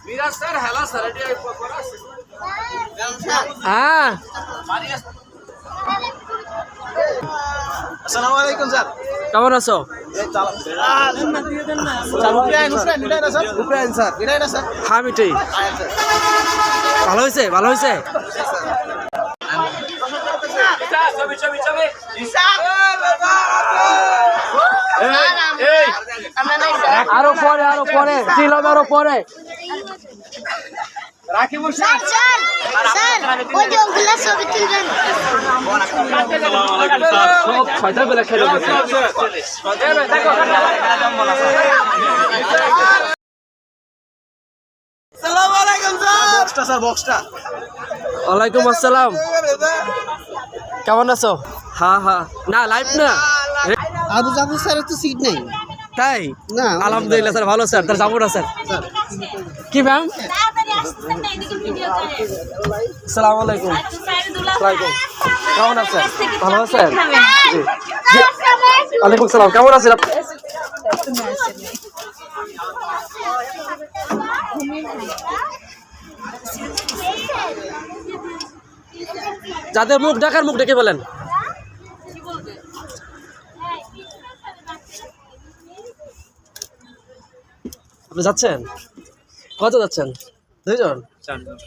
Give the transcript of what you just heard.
Miraj sir hello sir এটি হ্যাঁ আসসালামু আলাইকুম স্যার কেমন আছো? হ্যাঁ মিঠাই ভালো হয়েছে ভালো হয়েছে। আরো পরে ছিলাম আরো পরে রাখি স্যার ওই যে ওগুলা ছবি তুলবেন। সব ছয়টা বেলা খেলে গেছে। ওয়ালাইকুম আসসালাম কেমন আছো? হ্যাঁ হ্যাঁ না লাইভ না আবু জাফর স্যারের তো সিট নেই। তাই না আলহামদুলিল্লাহ স্যার ভালো স্যার তার যাবো না স্যার। কি ম্যাম আসসালামু আলাইকুম কেমন আছেন? ভালো আছেন? ওয়ালাইকুম সালাম কেমন আছেন আপনি? যাদের মুখ ডাকার মুখ ডেকে বলেন। আপনি যাচ্ছেন? কত যাচ্ছেন? 2 জন? 4 জন।